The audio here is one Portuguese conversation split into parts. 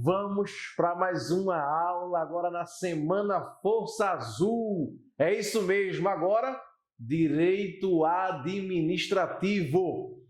vamos para mais uma aula agora na Semana Força Azul. É isso mesmo, agora Direito Administrativo.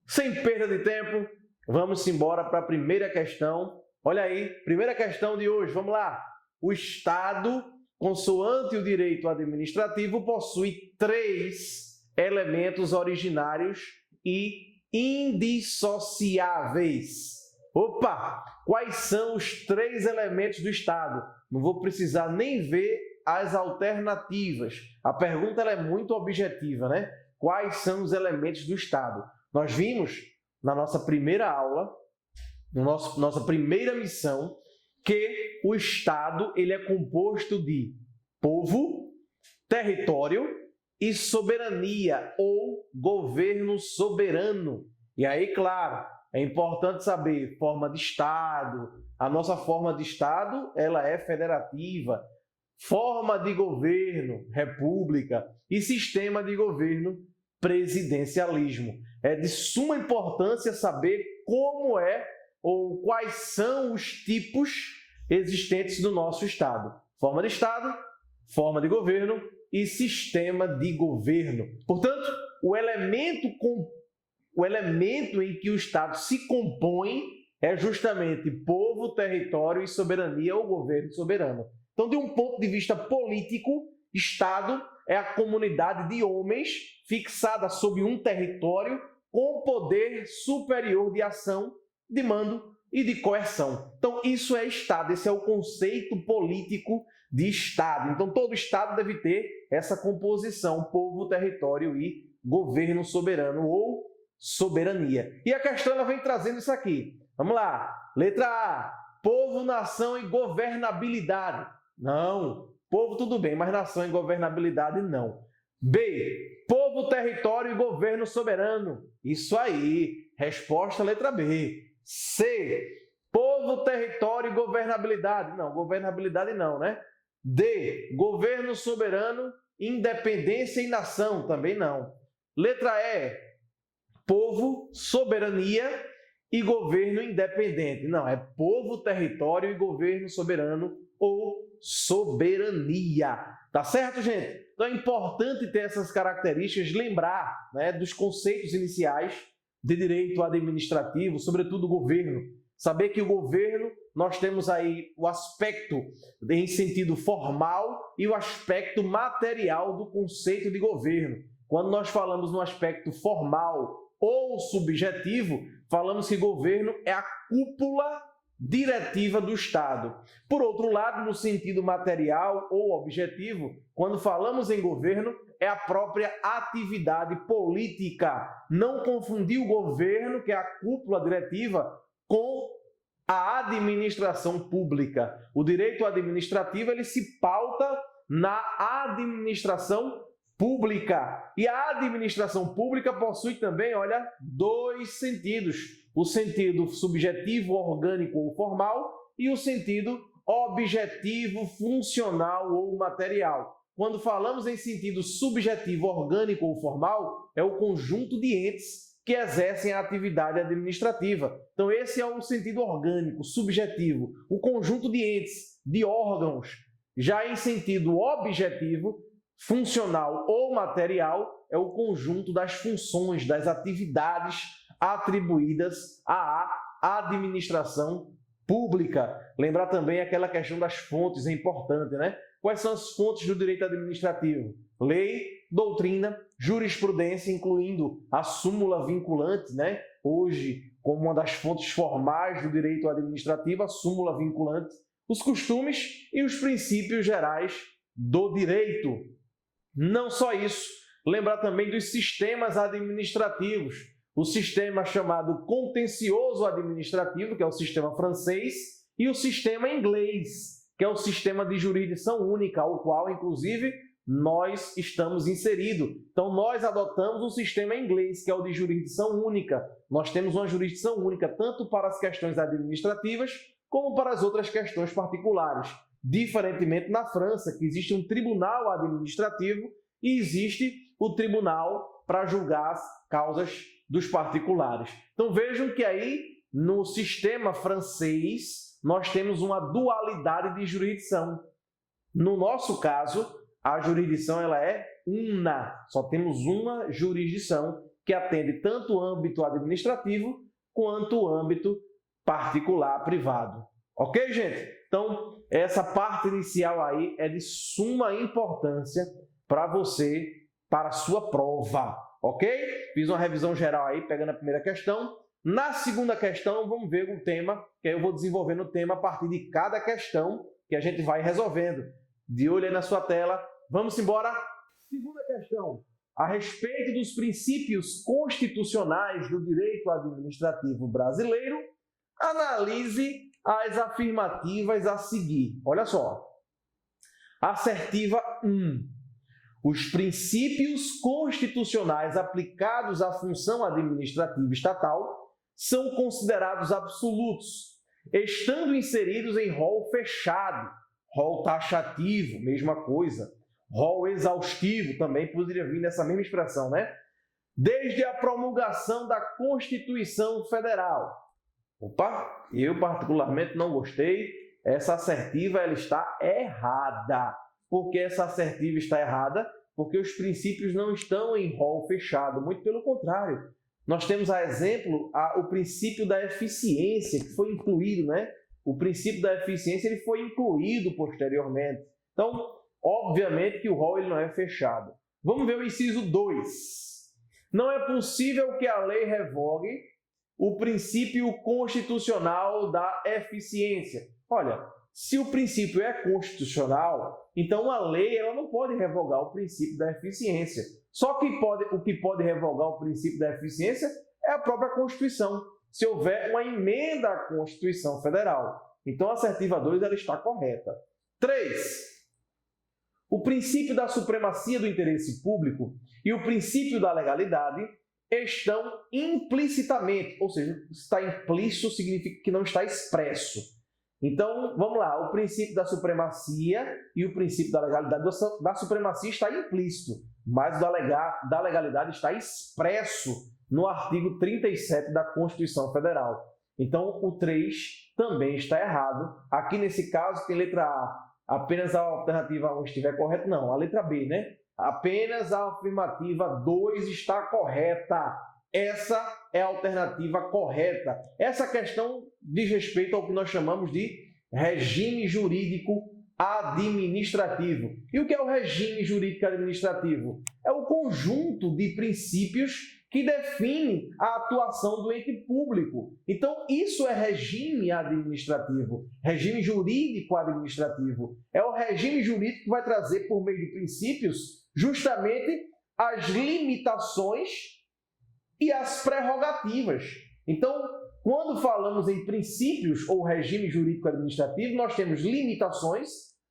Sem perda de tempo, vamos embora para a primeira questão. Olha aí, primeira questão de hoje, vamos lá. O Estado, consoante o direito administrativo, possui 3 elementos originários e indissociáveis. Opa! Quais são os 3 elementos do Estado? Não vou precisar nem ver as alternativas. A pergunta ela é muito objetiva, né? Quais são os elementos do Estado? Nós vimos na nossa primeira aula, nossa primeira missão, que o Estado ele é composto de povo, território e soberania, ou governo soberano. E aí, claro, é importante saber forma de Estado. A nossa forma de Estado ela é federativa. Forma de governo, república, e sistema de governo, presidencialismo. É de suma importância saber como é ou quais são os tipos existentes do nosso Estado. Forma de Estado, forma de governo e sistema de governo. Portanto, o elemento em que o Estado se compõe é justamente povo, território e soberania ou governo soberano. Então, de um ponto de vista político, Estado é a comunidade de homens fixada sob um território com poder superior de ação, de mando e de coerção. Então, isso é Estado, esse é o conceito político de Estado. Então, todo Estado deve ter essa composição, povo, território e governo soberano ou soberania. E a questão ela vem trazendo isso aqui. Vamos lá. Letra A, povo, nação e governabilidade. Não. Povo tudo bem, mas nação e governabilidade não. B, povo, território e governo soberano. Isso aí. Resposta letra B. C, povo, território e governabilidade. Não, governabilidade não, né? D, governo soberano, independência e nação. Também não. Letra E, povo, soberania e governo independente. Não, é povo, território e governo soberano ou soberania. Tá certo, gente? Então é importante ter essas características, lembrar, né, dos conceitos iniciais de direito administrativo, sobretudo o governo. Saber que o governo, nós temos aí o aspecto em sentido formal e o aspecto material do conceito de governo. Quando nós falamos no aspecto formal ou subjetivo, falamos que governo é a cúpula diretiva do Estado. Por outro lado, no sentido material ou objetivo, quando falamos em governo, é a própria atividade política. Não confundir o governo, que é a cúpula diretiva, com a administração pública. O direito administrativo ele se pauta na administração pública. E a administração pública possui também, olha, 2 sentidos. O sentido subjetivo, orgânico ou formal e o sentido objetivo, funcional ou material. Quando falamos em sentido subjetivo, orgânico ou formal, é o conjunto de entes que exercem a atividade administrativa. Então, esse é o sentido orgânico, subjetivo, o conjunto de entes, de órgãos. Já em sentido objetivo, funcional ou material, é o conjunto das funções, das atividades atribuídas à administração pública. Lembrar também aquela questão das fontes, é importante, né? Quais são as fontes do direito administrativo? Lei, doutrina, jurisprudência, incluindo a súmula vinculante, né? Hoje, como uma das fontes formais do direito administrativo, a súmula vinculante, os costumes e os princípios gerais do direito. Não só isso, lembrar também dos sistemas administrativos. O sistema chamado contencioso administrativo, que é o sistema francês, e o sistema inglês, que é o sistema de jurisdição única, ao qual, inclusive, nós estamos inseridos. Então, nós adotamos um sistema inglês, que é o de jurisdição única. Nós temos uma jurisdição única tanto para as questões administrativas como para as outras questões particulares. Diferentemente na França, que existe um tribunal administrativo e existe o tribunal para julgar as causas dos particulares. Então vejam que aí no sistema francês nós temos uma dualidade de jurisdição. No nosso caso, a jurisdição ela é una, só temos uma jurisdição que atende tanto o âmbito administrativo quanto o âmbito particular, privado. Ok, gente? Então, essa parte inicial aí é de suma importância para você, para a sua prova, ok? Fiz uma revisão geral aí, pegando a primeira questão. Na segunda questão, vamos ver um tema, que aí eu vou desenvolvendo o tema a partir de cada questão que a gente vai resolvendo. De olho aí na sua tela. Vamos embora. Segunda questão. A respeito dos princípios constitucionais do direito administrativo brasileiro, analise as afirmativas a seguir. Olha só. Assertiva 1. Os princípios constitucionais aplicados à função administrativa estatal são considerados absolutos, estando inseridos em rol fechado, rol taxativo, mesma coisa, rol exaustivo, também poderia vir nessa mesma expressão, né? Desde a promulgação da Constituição Federal. Opa, eu particularmente não gostei, essa assertiva ela está errada. Por que essa assertiva está errada? Porque os princípios não estão em rol fechado, muito pelo contrário. Nós temos, a exemplo, o princípio da eficiência, que foi incluído, né? O princípio da eficiência ele foi incluído posteriormente. Então, obviamente que o rol ele não é fechado. Vamos ver o inciso 2. Não é possível que a lei revogue o princípio constitucional da eficiência. Olha, se o princípio é constitucional, então a lei ela não pode revogar o princípio da eficiência. Só que o que pode revogar o princípio da eficiência é a própria Constituição, se houver uma emenda à Constituição Federal. Então a assertiva 2 ela está correta. 3. O princípio da supremacia do interesse público e o princípio da legalidade estão implicitamente, ou seja, está implícito significa que não está expresso. Então, vamos lá, o princípio da supremacia e o princípio da legalidade da supremacia está implícito, mas o da legalidade está expresso no artigo 37 da Constituição Federal. Então, o 3 também está errado. Aqui, nesse caso, tem letra A. Apenas a alternativa 1 estiver correta, não. A letra B, né? Apenas a afirmativa 2 está correta. Essa é a alternativa correta. Essa questão diz respeito ao que nós chamamos de regime jurídico administrativo. E o que é o regime jurídico administrativo? É o conjunto de princípios que define a atuação do ente público. Então, isso é regime administrativo, regime jurídico administrativo. É o regime jurídico que vai trazer, por meio de princípios, justamente as limitações e as prerrogativas. Então, quando falamos em princípios ou regime jurídico administrativo, nós temos limitações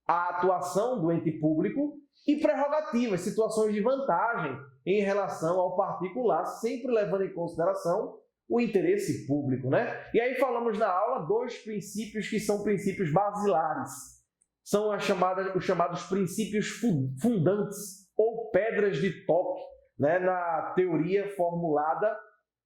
à atuação do ente público e prerrogativas, situações de vantagem em relação ao particular, sempre levando em consideração o interesse público, né? E aí falamos na aula 2 princípios que são princípios basilares. São os chamados princípios fundantes ou pedras de toque, né? Na teoria formulada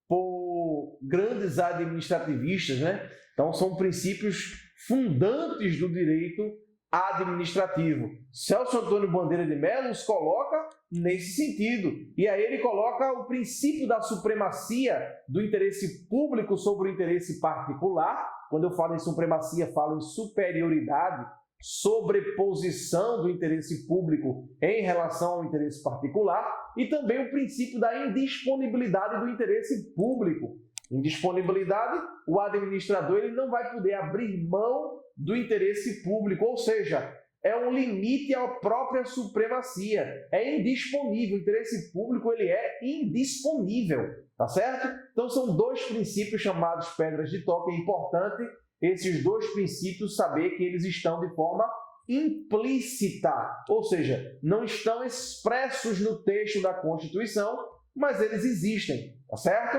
por grandes administrativistas, né? Então são princípios fundantes do direito administrativo. Celso Antônio Bandeira de Mello os coloca nesse sentido. E aí ele coloca o princípio da supremacia do interesse público sobre o interesse particular. Quando eu falo em supremacia, falo em superioridade, sobreposição do interesse público em relação ao interesse particular. E também o princípio da indisponibilidade do interesse público. Indisponibilidade, o administrador ele não vai poder abrir mão do interesse público, ou seja, é um limite à própria supremacia, é indisponível, o interesse público ele é indisponível, tá certo? Então são 2 princípios chamados pedras de toque, é importante esses 2 princípios saber que eles estão de forma implícita, ou seja, não estão expressos no texto da Constituição, mas eles existem, tá certo?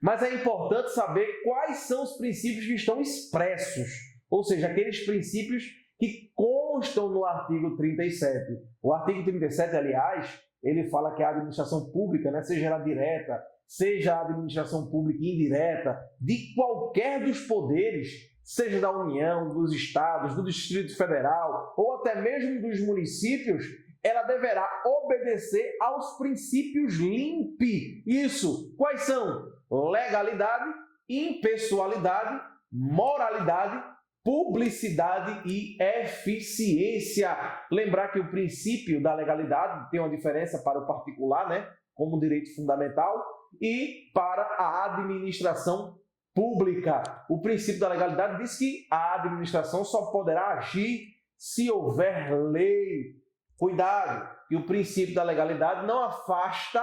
Mas é importante saber quais são os princípios que estão expressos, ou seja, aqueles princípios que constam no artigo 37. O artigo 37, aliás, ele fala que a administração pública, né, seja ela direta, seja a administração pública indireta, de qualquer dos poderes, seja da União, dos estados, do Distrito Federal ou até mesmo dos municípios, ela deverá obedecer aos princípios LIMP. Isso, quais são? Legalidade, impessoalidade, moralidade, publicidade e eficiência. Lembrar que o princípio da legalidade tem uma diferença para o particular, né, como direito fundamental, e para a administração pública. O princípio da legalidade diz que a administração só poderá agir se houver lei. Cuidado, que o princípio da legalidade não afasta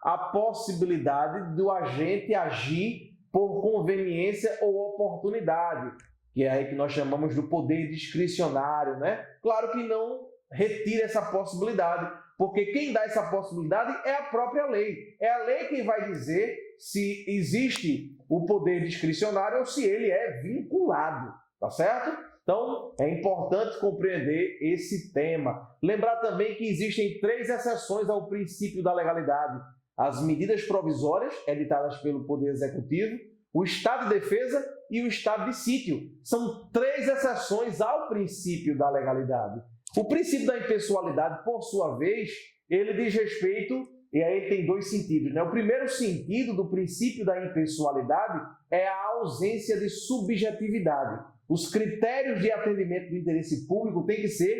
a possibilidade do agente agir por conveniência ou oportunidade, que é aí que nós chamamos do poder discricionário, né? Claro que não retira essa possibilidade, porque quem dá essa possibilidade é a própria lei. É a lei quem vai dizer se existe o poder discricionário ou se ele é vinculado, tá certo? Então, é importante compreender esse tema. Lembrar também que existem 3 exceções ao princípio da legalidade: as medidas provisórias editadas pelo Poder Executivo, o estado de defesa e o estado de sítio. São 3 exceções ao princípio da legalidade. O princípio da impessoalidade, por sua vez, ele diz respeito, e aí tem 2 sentidos, né? O primeiro sentido do princípio da impessoalidade é a ausência de subjetividade. Os critérios de atendimento do interesse público têm que ser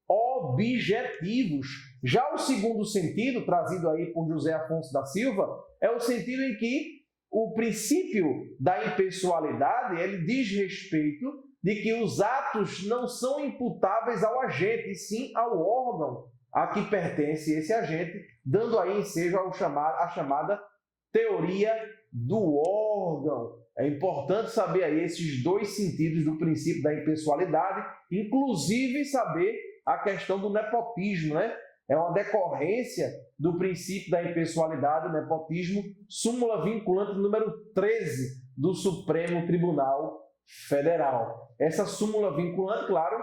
objetivos. Já o segundo sentido, trazido aí por José Afonso da Silva, é o sentido em que o princípio da impessoalidade, ele diz respeito de que os atos não são imputáveis ao agente, e sim ao órgão a que pertence esse agente, dando aí ensejo à chamada teoria do órgão. É importante saber aí esses 2 sentidos do princípio da impessoalidade, inclusive saber a questão do nepotismo, né? É uma decorrência do princípio da impessoalidade, o nepotismo, súmula vinculante número 13 do Supremo Tribunal Federal. Essa súmula vinculante, claro,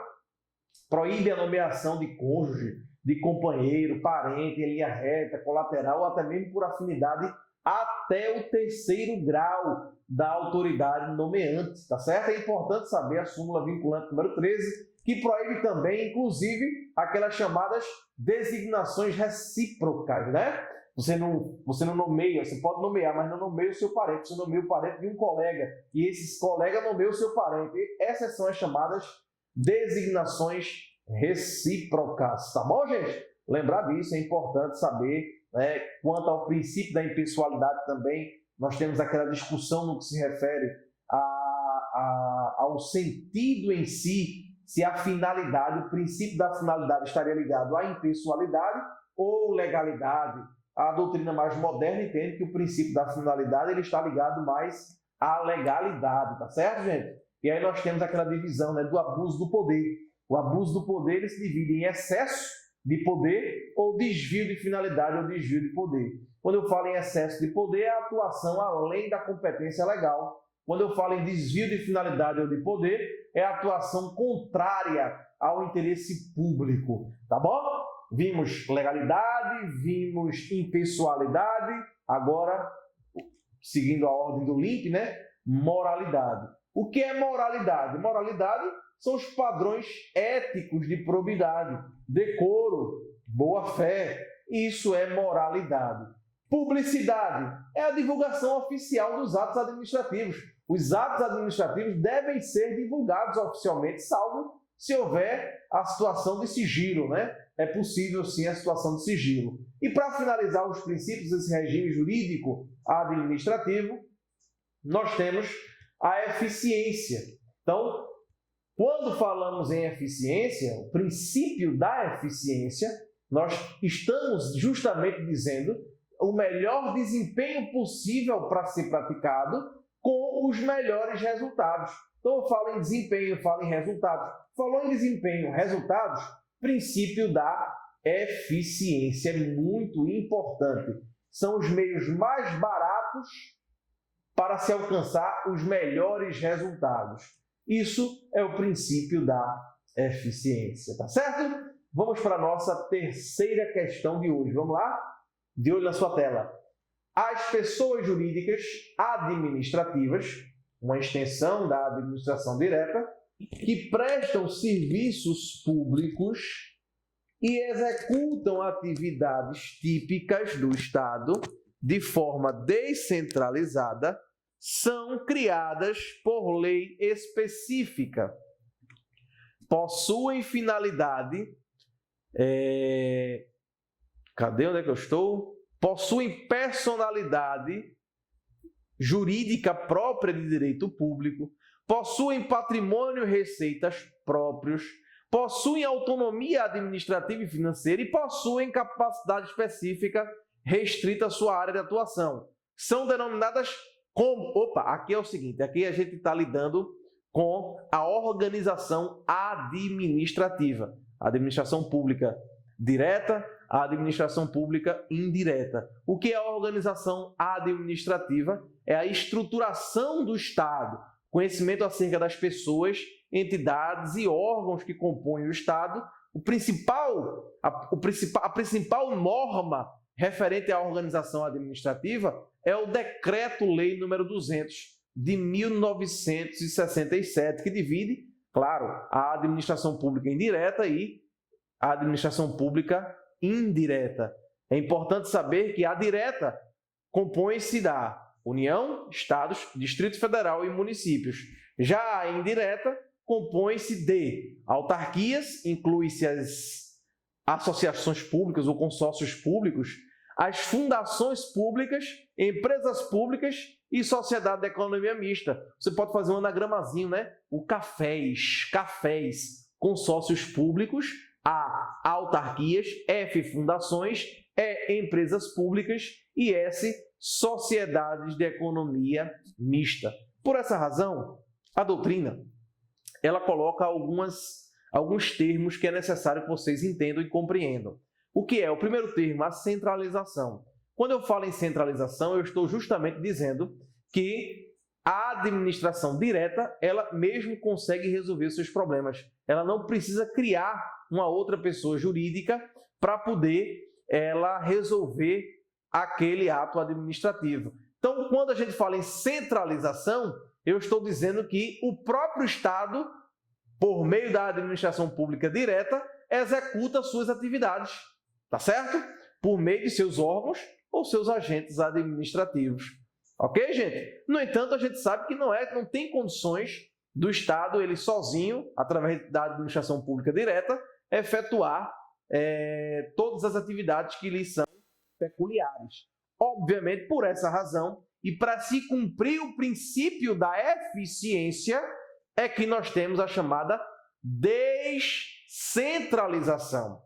proíbe a nomeação de cônjuge, de companheiro, parente, em linha reta, colateral ou até mesmo por afinidade até o 3º grau da autoridade nomeante, tá certo? É importante saber a súmula vinculante número 13, que proíbe também, inclusive, aquelas chamadas designações recíprocas, né? Você não nomeia, você pode nomear, mas não nomeia o seu parente, você nomeia o parente de um colega, e esse colega nomeia o seu parente. E essas são as chamadas designações recíprocas, tá bom, gente? Lembrar disso, é importante saber, né? Quanto ao princípio da impessoalidade também, nós temos aquela discussão no que se refere ao sentido em si, se a finalidade, o princípio da finalidade estaria ligado à impessoalidade ou legalidade. A doutrina mais moderna entende que o princípio da finalidade ele está ligado mais à legalidade, tá certo, gente? E aí nós temos aquela divisão, né, do abuso do poder. O abuso do poder ele se divide em excesso de poder ou desvio de finalidade ou desvio de poder. Quando eu falo em excesso de poder, é a atuação além da competência legal. Quando eu falo em desvio de finalidade ou de poder, é a atuação contrária ao interesse público, tá bom? Vimos legalidade, vimos impessoalidade, agora, seguindo a ordem do LIMP, né? Moralidade. O que é moralidade? Moralidade são os padrões éticos de probidade, decoro, boa-fé. Isso é moralidade. Publicidade é a divulgação oficial dos atos administrativos. Os atos administrativos devem ser divulgados oficialmente, salvo se houver a situação de sigilo, né? É possível sim a situação de sigilo. E para finalizar os princípios desse regime jurídico administrativo, nós temos a eficiência. Então, quando falamos em eficiência, o princípio da eficiência, nós estamos justamente dizendo o melhor desempenho possível para ser praticado com os melhores resultados. Então, eu falo em desempenho, eu falo em resultados. Falou em desempenho, resultados, princípio da eficiência é muito importante. São os meios mais baratos para se alcançar os melhores resultados. Isso é o princípio da eficiência, tá certo? Vamos para a nossa 3ª questão de hoje. Vamos lá? De olho na sua tela. As pessoas jurídicas administrativas uma extensão da administração direta, que prestam serviços públicos e executam atividades típicas do Estado de forma descentralizada, são criadas por lei específica. Possuem finalidade... Cadê? Onde é que eu estou? Possuem personalidade jurídica própria de direito público, possuem patrimônio e receitas próprios, possuem autonomia administrativa e financeira e possuem capacidade específica restrita à sua área de atuação. São denominadas como... aqui é o seguinte, aqui a gente está lidando com a organização administrativa. A administração pública direta, a administração pública indireta. O que é a organização administrativa? É a estruturação do Estado, conhecimento acerca das pessoas, entidades e órgãos que compõem o Estado. A principal norma referente à organização administrativa é o Decreto-Lei nº 200, de 1967, que divide, claro, a administração pública indireta e a administração pública indireta. É importante saber que a direta compõe-se da União, Estados, Distrito Federal e municípios. Já a indireta compõe-se de autarquias, inclui-se as associações públicas ou consórcios públicos, as fundações públicas, empresas públicas e sociedade de economia mista. Você pode fazer um anagramazinho, né? O cafés, consórcios públicos, A, autarquias, F, fundações, E, empresas públicas e S, sociedades de economia mista. Por essa razão, a doutrina ela coloca alguns termos que é necessário que vocês entendam e compreendam. O que é? O primeiro termo, a centralização. Quando eu falo em centralização, eu estou justamente dizendo que a administração direta, ela mesmo consegue resolver os seus problemas. Ela não precisa criar uma outra pessoa jurídica para poder ela resolver aquele ato administrativo. Então, quando a gente fala em centralização, eu estou dizendo que o próprio Estado, por meio da administração pública direta, executa suas atividades, tá certo? Por meio de seus órgãos ou seus agentes administrativos. Ok, gente? No entanto, a gente sabe que não tem condições do Estado, ele sozinho, através da administração pública direta, efetuar todas as atividades que lhe são peculiares. Obviamente, por essa razão, e para se cumprir o princípio da eficiência, é que nós temos a chamada descentralização.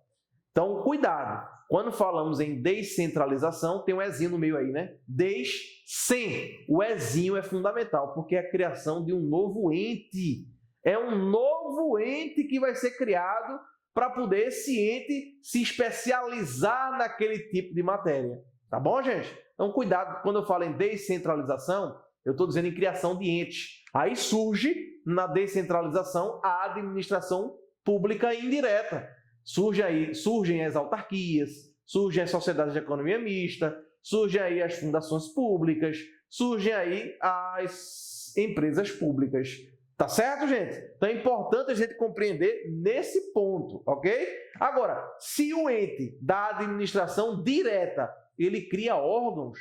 Então, cuidado. Quando falamos em descentralização, tem um ezinho no meio aí, né? Descem. O ezinho é fundamental, porque é a criação de um novo ente. É um novo ente que vai ser criado para poder esse ente se especializar naquele tipo de matéria. Tá bom, gente? Então, cuidado. Quando eu falo em descentralização, eu estou dizendo em criação de entes. Aí surge, na descentralização, a administração pública indireta. Surgem as autarquias, surgem as sociedades de economia mista, surgem aí as fundações públicas, surgem aí as empresas públicas. Tá certo, gente? Então é importante a gente compreender nesse ponto, ok? Agora, se o ente da administração direta, ele cria órgãos,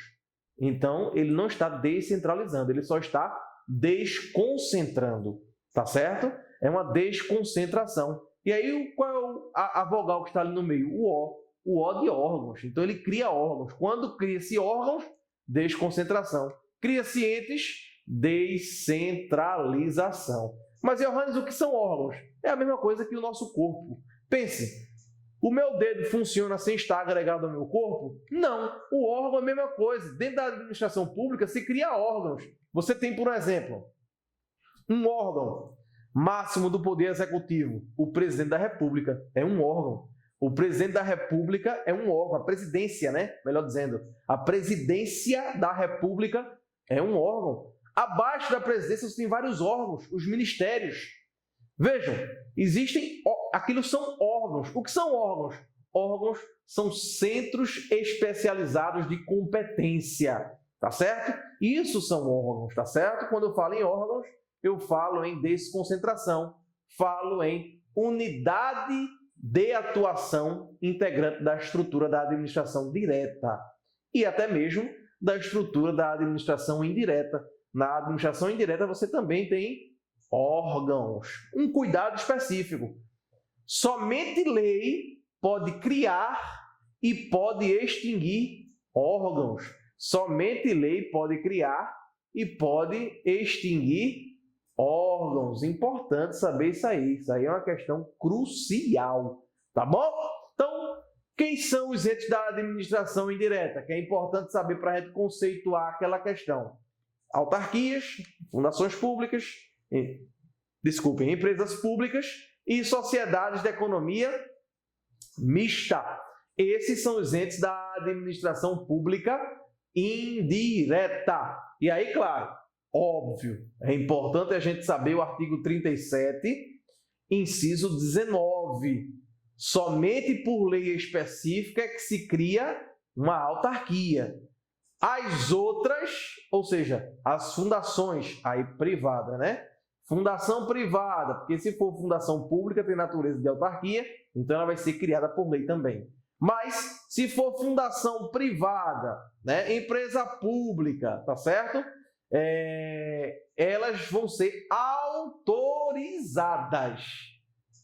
então ele não está descentralizando, ele só está desconcentrando, tá certo? É uma desconcentração. E aí, qual é a vogal que está ali no meio? O O de órgãos. Então, ele cria órgãos. Quando cria-se órgãos, desconcentração. Cria-se entes, descentralização. Mas, Johannes, o que são órgãos? É a mesma coisa que o nosso corpo. Pense, o meu dedo funciona sem estar agregado ao meu corpo? Não. O órgão é a mesma coisa. Dentro da administração pública, se cria órgãos. Você tem, por exemplo, um órgão máximo do Poder Executivo, o Presidente da República, é um órgão. O Presidente da República é um órgão, a presidência, né? Melhor dizendo, a Presidência da República é um órgão. Abaixo da presidência você tem vários órgãos, os ministérios. Vejam, aquilo são órgãos. O que são órgãos? Órgãos são centros especializados de competência, tá certo? Isso são órgãos, tá certo? Quando eu falo em órgãos, eu falo em desconcentração, falo em unidade de atuação integrante da estrutura da administração direta e até mesmo da estrutura da administração indireta. Na administração indireta você também tem órgãos. Um cuidado específico. Somente lei pode criar e pode extinguir órgãos. Somente lei pode criar e pode extinguir órgãos. Importante saber isso aí. Isso aí é uma questão crucial, tá bom? Então, quem são os entes da administração indireta? Que é importante saber para a gente conceituar aquela questão. Autarquias, fundações públicas, empresas públicas e sociedades de economia mista. Esses são os entes da administração pública indireta. E aí, claro, óbvio, é importante a gente saber o artigo 37, inciso 19. Somente por lei específica é que se cria uma autarquia. As outras, ou seja, as fundações aí privada, né? Fundação privada, porque se for fundação pública tem natureza de autarquia, então ela vai ser criada por lei também. Mas se for fundação privada, né, empresa pública, tá certo? Elas vão ser autorizadas.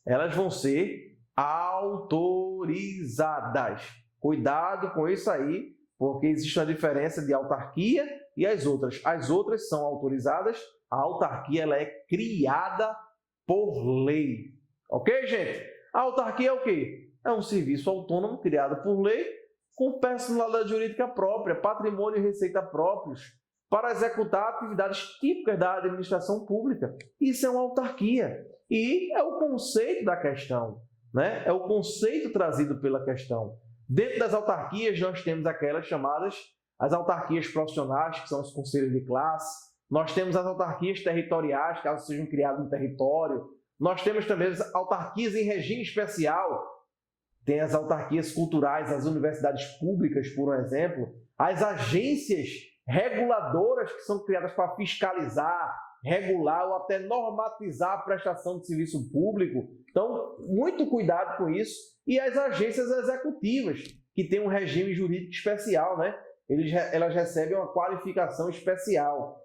Elas vão ser autorizadas. Cuidado com isso aí, porque existe uma diferença de autarquia e as outras. As outras são autorizadas, a autarquia ela é criada por lei. Ok, gente? A autarquia é o quê? É um serviço autônomo criado por lei com personalidade jurídica própria, patrimônio e receita próprios, para executar atividades típicas da administração pública. Isso é uma autarquia. E é o conceito da questão, né? É o conceito trazido pela questão. Dentro das autarquias, nós temos aquelas chamadas as autarquias profissionais, que são os conselhos de classe. Nós temos as autarquias territoriais, caso sejam criadas no território. Nós temos também as autarquias em regime especial. Tem as autarquias culturais, as universidades públicas, por exemplo. As agências reguladoras que são criadas para fiscalizar, regular ou até normatizar a prestação de serviço público. Então, muito cuidado com isso. E as agências executivas, que têm um regime jurídico especial, né? Elas recebem uma qualificação especial.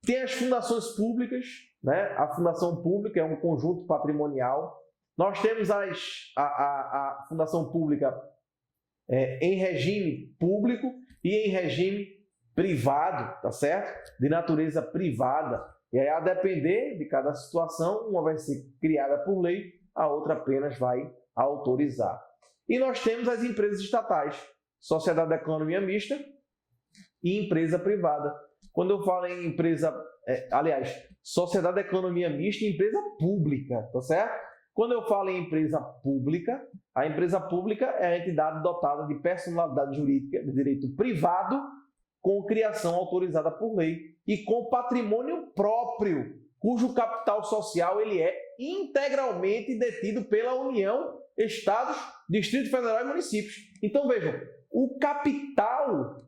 Tem as fundações públicas, né? A fundação pública é um conjunto patrimonial. Nós temos a fundação pública em regime público e em regime privado, tá certo? De natureza privada. E aí, a depender de cada situação, uma vai ser criada por lei, a outra apenas vai autorizar. E nós temos as empresas estatais, sociedade de economia mista e empresa privada. Quando eu falo em empresa, sociedade de economia mista e empresa pública, tá certo? Quando eu falo em empresa pública, a empresa pública é a entidade dotada de personalidade jurídica de direito privado com criação autorizada por lei e com patrimônio próprio, cujo capital social ele é integralmente detido pela União, Estados, Distrito Federal e municípios. Então, vejam, o capital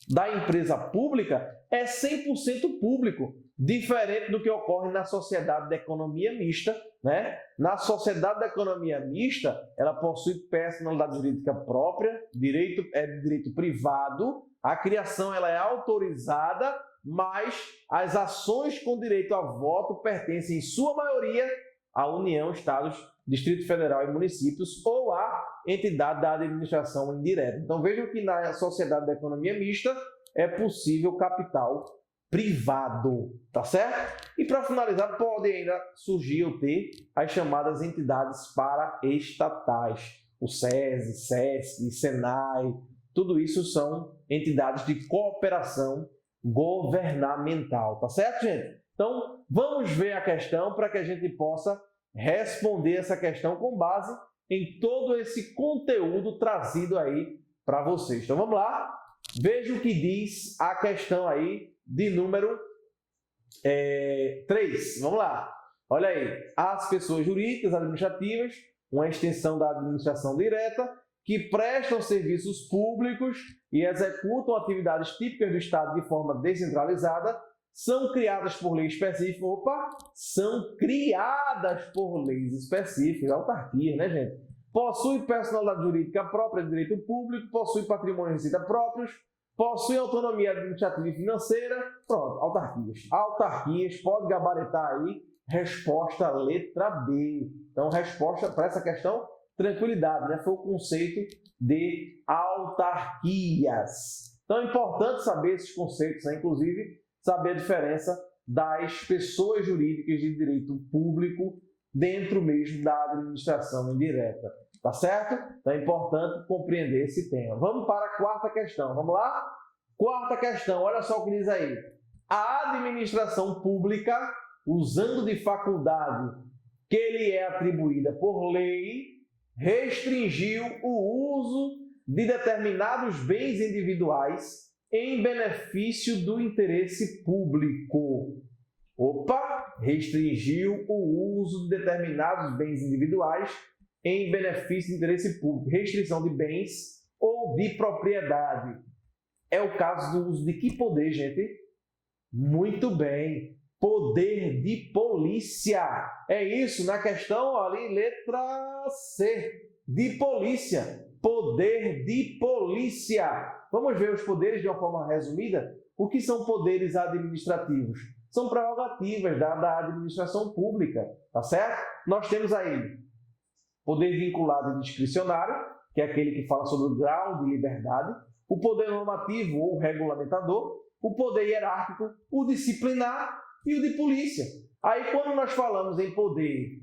da empresa pública é 100% público, diferente do que ocorre na sociedade de economia mista, né? Na sociedade de economia mista, ela possui personalidade jurídica própria, direito privado, a criação ela é autorizada, mas as ações com direito a voto pertencem, em sua maioria, à União, Estados, Distrito Federal e municípios ou à entidade da administração indireta. Então vejam que na sociedade da economia mista é possível capital privado, tá certo? E para finalizar, pode ainda surgir ou ter as chamadas entidades paraestatais, o SESI, SESC, SENAI, tudo isso são entidades de cooperação governamental, tá certo, gente? Então, vamos ver a questão para que a gente possa responder essa questão com base em todo esse conteúdo trazido aí para vocês. Então, vamos lá. Veja o que diz a questão aí de número 3. Vamos lá. Olha aí. As pessoas jurídicas administrativas, uma extensão da administração direta, que prestam serviços públicos e executam atividades típicas do Estado de forma descentralizada são criadas por lei específica. São criadas por leis específicas, autarquias, né, gente? Possui personalidade jurídica própria de direito público, possui patrimônio e receita próprios, possui autonomia administrativa e financeira. Pronto, autarquias. Autarquias, pode gabaritar aí, resposta letra B. Então, resposta para essa questão, tranquilidade, né? Foi o conceito de autarquias. Então, é importante saber esses conceitos, né? Inclusive, saber a diferença das pessoas jurídicas de direito público dentro mesmo da administração indireta. Tá certo? Então é importante compreender esse tema. Vamos para a quarta questão. Vamos lá? Quarta questão, olha só o que diz aí. A administração pública, usando de faculdade que lhe é atribuída por lei, restringiu o uso de determinados bens individuais em benefício do interesse público. Restringiu o uso de determinados bens individuais em benefício do interesse público. Restrição de bens ou de propriedade. É o caso do uso de que poder, gente? Muito bem. Poder de polícia. É isso, na questão ali, letra C. De polícia. Poder de polícia. Vamos ver os poderes de uma forma resumida? O que são poderes administrativos? São prerrogativas da administração pública, tá certo? Nós temos aí poder vinculado e discricionário, que é aquele que fala sobre o grau de liberdade, o poder normativo ou regulamentador, o poder hierárquico, o disciplinar e o de polícia. Aí, quando nós falamos em poder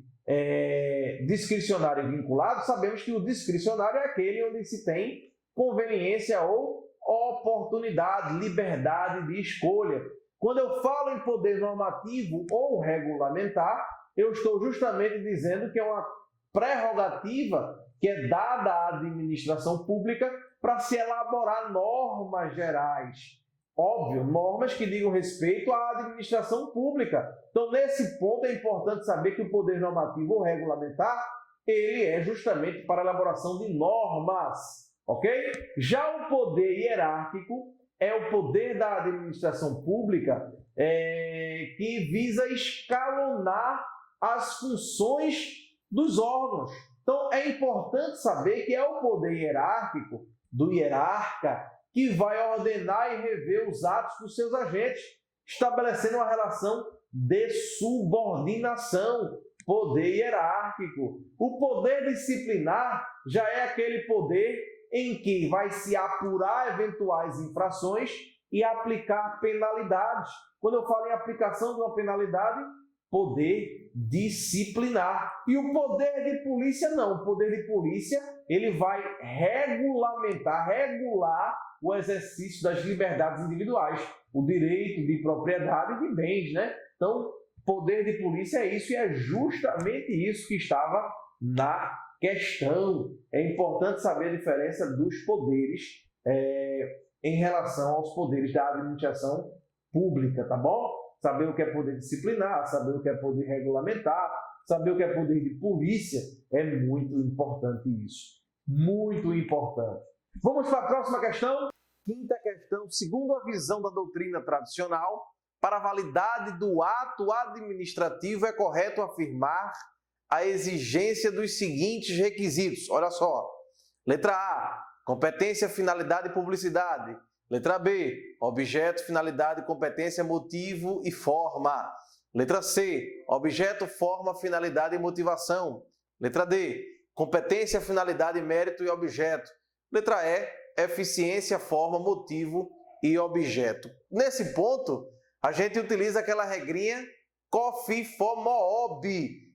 discricionário e vinculado, sabemos que o discricionário é aquele onde se tem conveniência ou oportunidade, liberdade de escolha. Quando eu falo em poder normativo ou regulamentar, eu estou justamente dizendo que é uma prerrogativa que é dada à administração pública para se elaborar normas gerais. Óbvio, normas que digam respeito à administração pública. Então, nesse ponto, é importante saber que o poder normativo ou regulamentar, ele é justamente para a elaboração de normas, ok? Já o poder hierárquico é o poder da administração pública que visa escalonar as funções dos órgãos. Então, é importante saber que é o poder hierárquico, do hierarca, que vai ordenar e rever os atos dos seus agentes, estabelecendo uma relação de subordinação. Poder hierárquico. O poder disciplinar já é aquele poder em que vai se apurar eventuais infrações e aplicar penalidades. Quando eu falo em aplicação de uma penalidade, poder disciplinar. E o poder de polícia não. O poder de polícia, ele vai regular o exercício das liberdades individuais, o direito de propriedade de bens, né? Então, poder de polícia é isso, e é justamente isso que estava na questão. É importante saber a diferença dos poderes em relação aos poderes da administração pública, tá bom? Saber o que é poder disciplinar, saber o que é poder regulamentar, saber o que é poder de polícia, é muito importante isso. Muito importante. Vamos para a próxima questão. Quinta questão. Segundo a visão da doutrina tradicional, para a validade do ato administrativo é correto afirmar a exigência dos seguintes requisitos. Olha só. Letra A, competência, finalidade e publicidade. Letra B, objeto, finalidade, competência, motivo e forma. Letra C, objeto, forma, finalidade e motivação. Letra D, competência, finalidade, mérito e objeto. Letra E, eficiência, forma, motivo e objeto. Nesse ponto, a gente utiliza aquela regrinha COFI-FOMOB.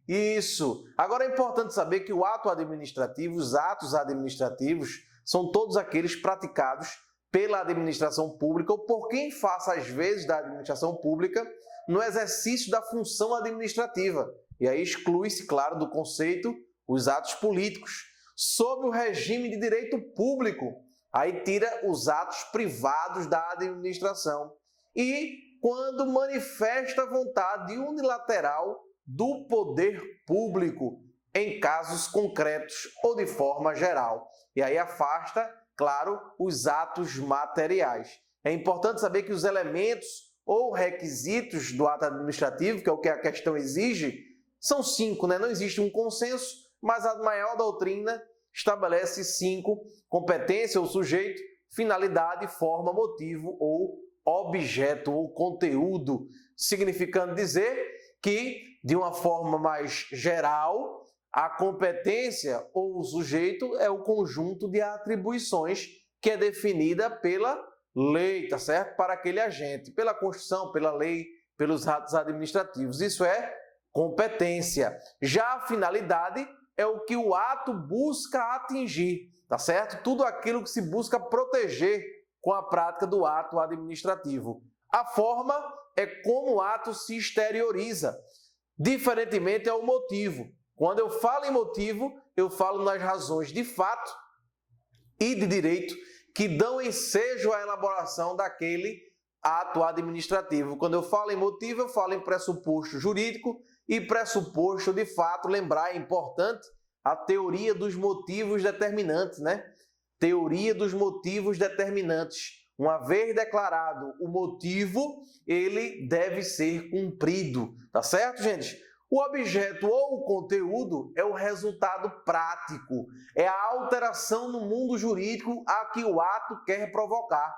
Isso. Agora é importante saber que o ato administrativo, os atos administrativos, são todos aqueles praticados pela administração pública ou por quem faça às vezes da administração pública no exercício da função administrativa. E aí exclui-se, claro, do conceito os atos políticos. Sob o regime de direito público, aí tira os atos privados da administração. E quando manifesta vontade unilateral do poder público, em casos concretos ou de forma geral. e aí afasta, claro, os atos materiais. É importante saber que os elementos ou requisitos do ato administrativo, que é o que a questão exige, são 5, né? Não existe um consenso, mas a maior doutrina estabelece 5: competência ou sujeito, finalidade, forma, motivo ou objeto ou conteúdo, significando dizer que, de uma forma mais geral, a competência ou o sujeito é o conjunto de atribuições que é definida pela lei, tá certo? Para aquele agente, pela Constituição, pela lei, pelos atos administrativos. Isso é competência. Já a finalidade é o que o ato busca atingir, tá certo? Tudo aquilo que se busca proteger com a prática do ato administrativo. A forma é como o ato se exterioriza. Diferentemente é o motivo. Quando eu falo em motivo, eu falo nas razões de fato e de direito que dão ensejo à elaboração daquele ato administrativo. Quando eu falo em motivo, eu falo em pressuposto jurídico e pressuposto de fato. Lembrar, é importante, a teoria dos motivos determinantes, né? Teoria dos motivos determinantes. Uma vez declarado o motivo, ele deve ser cumprido, tá certo, gente? O objeto ou o conteúdo é o resultado prático, é a alteração no mundo jurídico a que o ato quer provocar.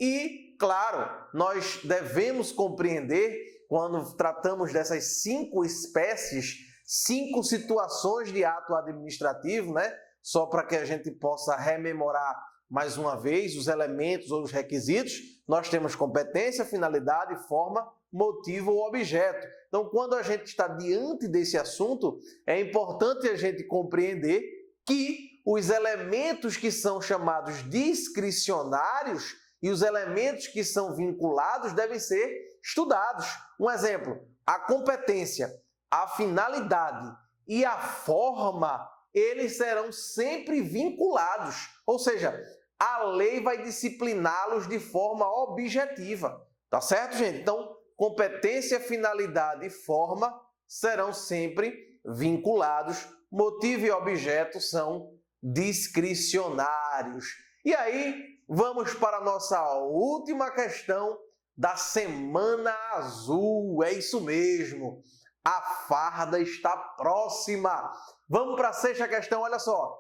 E, claro, nós devemos compreender, quando tratamos dessas 5 espécies, 5 situações de ato administrativo, né? Só para que a gente possa rememorar mais uma vez os elementos ou os requisitos, nós temos competência, finalidade, forma, motivo ou objeto. Então, quando a gente está diante desse assunto, é importante a gente compreender que os elementos que são chamados discricionários e os elementos que são vinculados devem ser estudados. Um exemplo, a competência, a finalidade e a forma, eles serão sempre vinculados, ou seja, a lei vai discipliná-los de forma objetiva, tá certo, gente? Então, competência, finalidade e forma serão sempre vinculados, motivo e objeto são discricionários. E aí, vamos para a nossa última questão da Semana Azul, é isso mesmo, a farda está próxima. Vamos para a 6ª questão, olha só,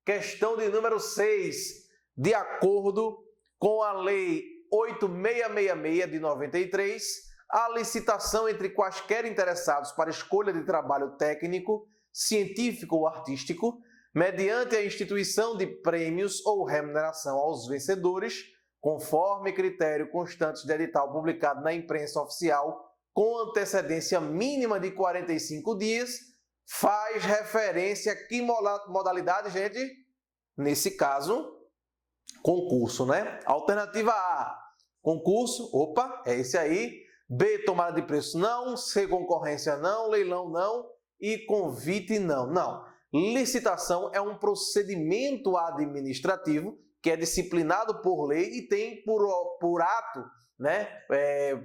questão de número 6. De acordo com a Lei 8666 de 93, a licitação entre quaisquer interessados para escolha de trabalho técnico, científico ou artístico, mediante a instituição de prêmios ou remuneração aos vencedores, conforme critério constante de edital publicado na imprensa oficial com antecedência mínima de 45 dias, faz referência a que modalidade, gente? Nesse caso, concurso, né? Alternativa A, concurso, opa, é esse aí. B, tomada de preço não. C, concorrência não. Leilão não. E convite não. Não. Licitação é um procedimento administrativo que é disciplinado por lei e tem por ato, né?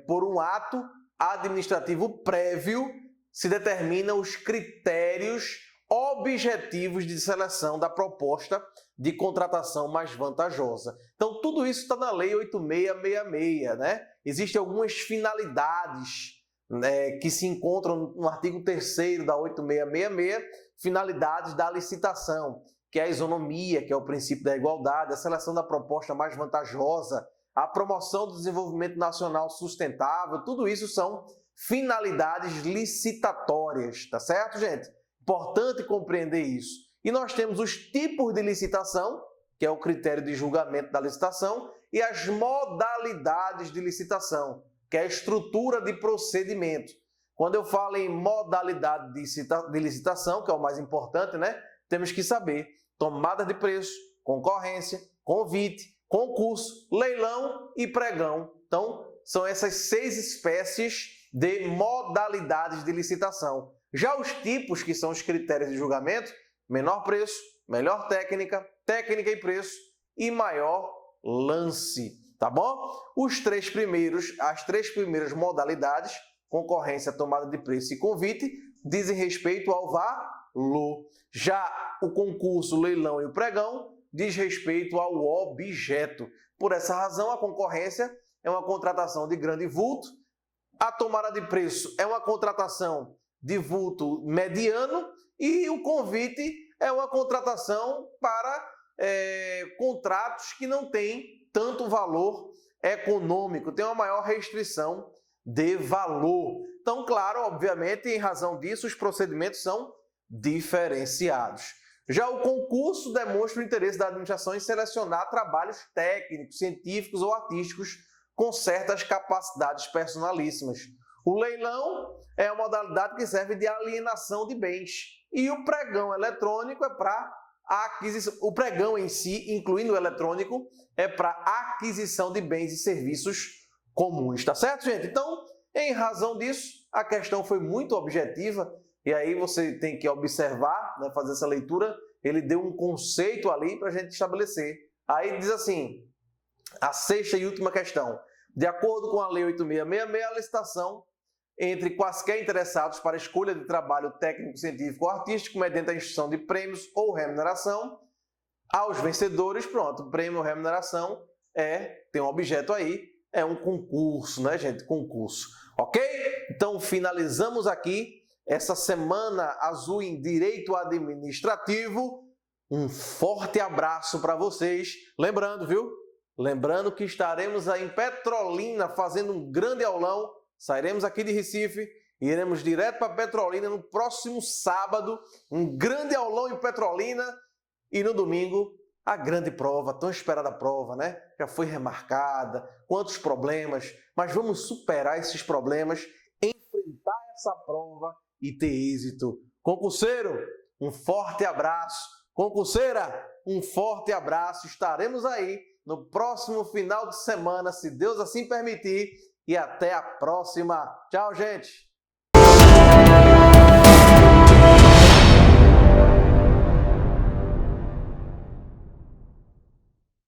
Por um ato administrativo prévio se determinam os critérios objetivos de seleção da proposta de contratação mais vantajosa. Então, tudo isso está na Lei 8666, né? Existem algumas finalidades, né, que se encontram no artigo 3º da 8666, finalidades da licitação, que é a isonomia, que é o princípio da igualdade, a seleção da proposta mais vantajosa, a promoção do desenvolvimento nacional sustentável, tudo isso são finalidades licitatórias, tá certo, gente? Importante compreender isso. E nós temos os tipos de licitação, que é o critério de julgamento da licitação, e as modalidades de licitação, que é a estrutura de procedimento. Quando eu falo em modalidade de licitação, que é o mais importante, né? Temos que saber tomada de preço, concorrência, convite, concurso, leilão e pregão. Então, são essas 6 espécies de modalidades de licitação. Já os tipos, que são os critérios de julgamento, menor preço, melhor técnica, técnica e preço e maior lance, tá bom? As 3 primeiras modalidades, concorrência, tomada de preço e convite, dizem respeito ao valor. Já o concurso, o leilão e o pregão diz respeito ao objeto. Por essa razão, a concorrência é uma contratação de grande vulto, a tomada de preço é uma contratação de vulto mediano e o convite é uma contratação para contratos que não têm tanto valor econômico, tem uma maior restrição de valor. Então, claro, obviamente, em razão disso, os procedimentos são diferenciados. Já o concurso demonstra o interesse da administração em selecionar trabalhos técnicos, científicos ou artísticos com certas capacidades personalíssimas. O leilão é a modalidade que serve de alienação de bens. E o pregão eletrônico é para a aquisição. O pregão em si, incluindo o eletrônico, é para aquisição de bens e serviços comuns, tá certo, gente? Então, em razão disso, a questão foi muito objetiva e aí você tem que observar, né, fazer essa leitura. Ele deu um conceito ali para a gente estabelecer. Aí diz assim, a sexta e última questão. De acordo com a Lei 8666, a licitação entre quaisquer interessados para a escolha de trabalho técnico, científico ou artístico mediante a instituição de prêmios ou remuneração aos vencedores, pronto, prêmio ou remuneração tem um objeto aí, é um concurso, né, gente? Concurso, ok? Então, finalizamos aqui essa semana azul em Direito Administrativo. Um forte abraço para vocês. Lembrando, viu? Lembrando que estaremos aí em Petrolina fazendo um grande aulão. Sairemos aqui de Recife e iremos direto para Petrolina no próximo sábado. Um grande aulão em Petrolina. E no domingo, a grande prova, tão esperada prova, né? Já foi remarcada, quantos problemas. Mas vamos superar esses problemas, enfrentar essa prova e ter êxito. Concurseiro, um forte abraço. Concurseira, um forte abraço. Estaremos aí no próximo final de semana, se Deus assim permitir. E até a próxima. Tchau, gente!